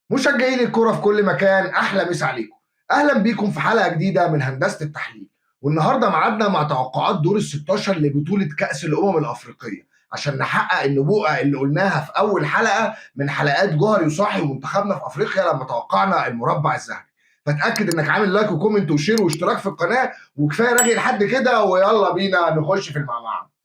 مشجعين الكرة في كل مكان، أحلى مسا عليكم. أهلا بيكم في حلقة جديدة من هندسة التحليل. والنهارده ميعادنا مع توقعات دور ال 16 لبطولة كأس الأمم الأفريقية عشان نحقق النبوءة اللي قلناها في أول حلقة من حلقات جوهر يصاحي ومنتخبنا في أفريقيا لما توقعنا المربع الذهبي. فاتأكد إنك عامل لايك وكومنت وشير واشتراك في القناة، وكفاية رغي لحد كده ويلا بينا نخش في المعمعة.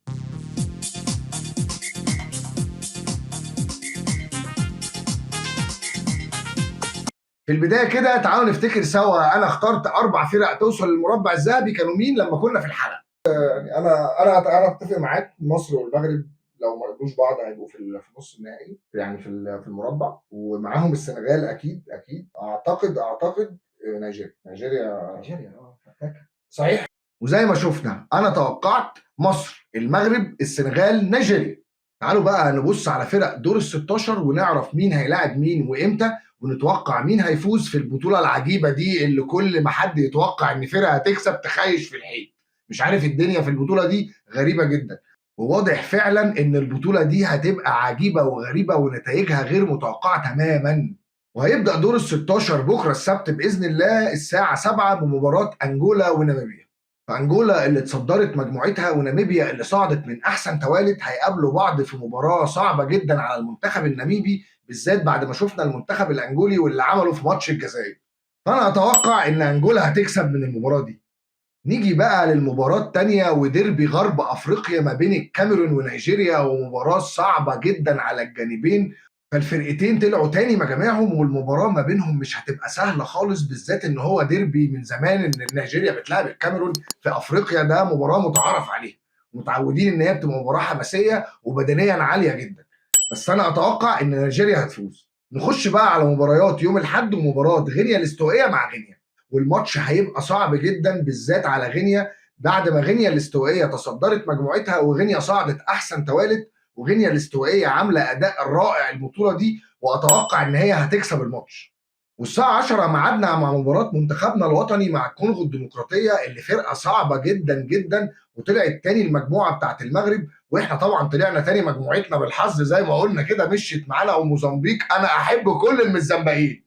في البدايه كده تعالوا نفتكر سوا، انا اخترت 4 فرق توصل للمربع الذهبي كانوا مين لما كنا في الحلقه. يعني انا اتفق معاك، مصر والمغرب لو ما قابلوش بعض هيبقوا في نص النهائي، يعني في المربع، ومعاهم السنغال اكيد. اعتقد نيجيريا فاكر صحيح. وزي ما شفنا انا توقعت مصر، المغرب، السنغال، نيجيريا. تعالوا بقى نبص على فرق دور ال 16 ونعرف مين هيلاعب مين وامتى، ونتوقع مين هيفوز في البطوله العجيبه دي اللي كل ما حد يتوقع ان فرقه هتكسب تخيش في الحيط. مش عارف، الدنيا في البطوله دي غريبه جدا، وواضح فعلا ان البطوله دي هتبقى عجيبه وغريبه ونتائجها غير متوقعه تماما. وهيبدا دور ال 16 بكره السبت باذن الله الساعه 7 بمباراه انجولا وناميبيا. فانجولا اللي اتصدرت مجموعتها وناميبيا اللي صعدت من احسن توالت هيقابلوا بعض في مباراه صعبه جدا على المنتخب الناميبي، بالذات بعد ما شفنا المنتخب الانجولي واللي عمله في ماتش الجزائر. فانا اتوقع ان انجولا هتكسب من المباراه دي. نيجي بقى للمباراة التانية وديربي غرب أفريقيا ما بين الكاميرون ونيجيريا، ومباراة صعبة جدا على الجانبين. فالفرقتين طلعوا تاني مجاميعهم، والمباراة ما بينهم مش هتبقى سهلة خالص، بالذات إن هو ديربي من زمان إن نيجيريا بتلعب الكاميرون في أفريقيا، ده مباراة متعارف عليها، متعودين إن هي بتبقى مباراة حماسية وبدنيا عالية جدا. بس أنا أتوقع إن نيجيريا هتفوز. نخش بقى على مباريات يوم الأحد ومباراة غينيا الاستوائية مع غينيا، والماتش هيبقى صعب جدا بالذات على غينيا بعد ما غينيا الاستوائيه تصدرت مجموعتها وغينيا صعدت احسن توالت، وغينيا الاستوائيه عامله اداء رائع البطوله دي، واتوقع ان هي هتكسب الماتش. والساعه 10 ميعادنا مع مباراه منتخبنا الوطني مع الكونغو الديمقراطيه اللي فرقه صعبه جدا وطلعت تاني المجموعه بتاعت المغرب، واحنا طبعا طلعنا تاني مجموعتنا بالحظ زي ما قلنا كده، مشيت معانا وموزمبيق، انا احب كل المزمبقين.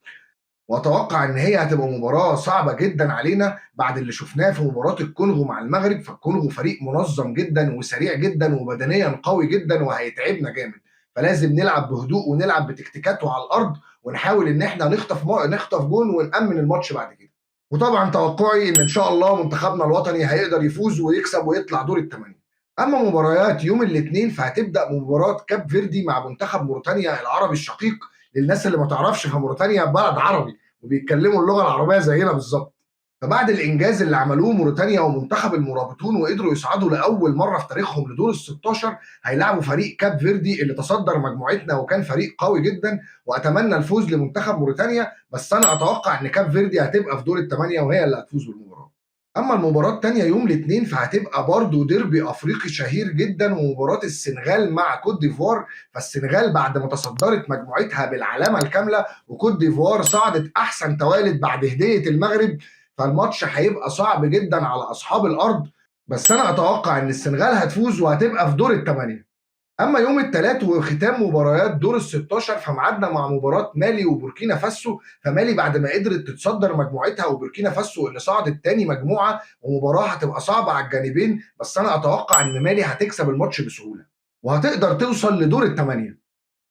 واتوقع ان هي هتبقى مباراه صعبه جدا علينا بعد اللي شفناه في مباراه الكونغو مع المغرب. فالكونغو فريق منظم جدا وسريع جدا وبدنيا قوي جدا وهيتعبنا جامد، فلازم نلعب بهدوء ونلعب بتكتيكات وعلى الارض، ونحاول ان احنا نخطف جون ونامن الماتش بعد كده. وطبعا توقعي ان شاء الله منتخبنا الوطني هيقدر يفوز ويكسب ويطلع دور الثمانيه. اما مباريات يوم الاثنين فهتبدا مباراه كاب فيردي مع منتخب موريتانيا العربي الشقيق. للناس اللي ما تعرفش، فموريتانيا بلد عربي وبيتكلموا اللغه العربيه زينا بالظبط. فبعد الانجاز اللي عملوه موريتانيا ومنتخب المرابطون وقدروا يصعدوا لاول مره في تاريخهم لدور ال 16، هيلعبوا فريق كاب فيردي اللي تصدر مجموعتنا وكان فريق قوي جدا. واتمنى الفوز لمنتخب موريتانيا، بس انا اتوقع ان كاب فيردي هتبقى في دور الثمانيه وهي اللي هتفوز بالمباراه. اما المباراه الثانيه يوم الاثنين فهتبقى برضه ديربي افريقي شهير جدا، ومباراه السنغال مع كوت ديفوار. فالسنغال بعد ما تصدرت مجموعتها بالعلامه الكامله، وكوت ديفوار صعدت احسن توالد بعد هديه المغرب، فالماتش هيبقى صعب جدا على اصحاب الارض. بس انا اتوقع ان السنغال هتفوز وهتبقى في دور الثمانيه. اما يوم الثلاث وختام مباريات دور ال 16 فميعادنا مع مباراه مالي وبوركينا فاسو. فمالي بعد ما قدرت تتصدر مجموعتها، وبوركينا فاسو اللي صعدت تاني مجموعه، ومباراه هتبقى صعبه على الجانبين، بس انا اتوقع ان مالي هتكسب الماتش بسهوله وهتقدر توصل لدور الثمانيه.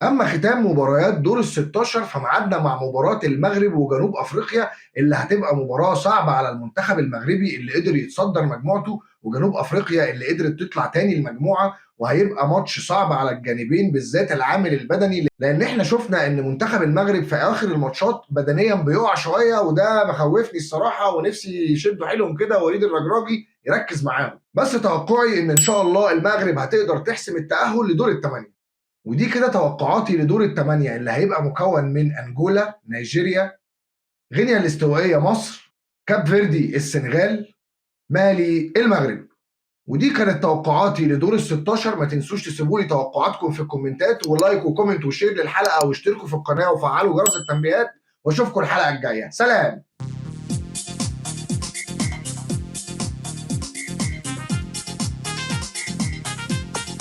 اما ختام مباريات دور ال 16 فميعادنا مع مباراه المغرب وجنوب افريقيا، اللي هتبقى مباراه صعبه على المنتخب المغربي اللي قدر يتصدر مجموعته، وجنوب افريقيا اللي قدرت تطلع تاني المجموعه. وهيبقى ماتش صعب على الجانبين بالذات العامل البدني، لان احنا شفنا ان منتخب المغرب في اخر الماتشات بدنيا بيقع شويه، وده مخوفني الصراحه، ونفسي يشدوا حيلهم كده وليد الرجراجي يركز معاهم. بس توقعي ان شاء الله المغرب هتقدر تحسم التاهل لدور الثمانيه. ودي كده توقعاتي لدور الثمانية اللي هيبقى مكون من أنجولا، نيجيريا، غينيا الاستوائية، مصر، كاب فيردي، السنغال، مالي، المغرب. ودي كانت توقعاتي لدور ال 16. ما تنسوش تسيبوا لي توقعاتكم في الكومنتات، ولايك وكومنت وشير للحلقة، واشتركوا في القناة وفعلوا جرس التنبيهات، واشوفكم الحلقة الجاية. سلام.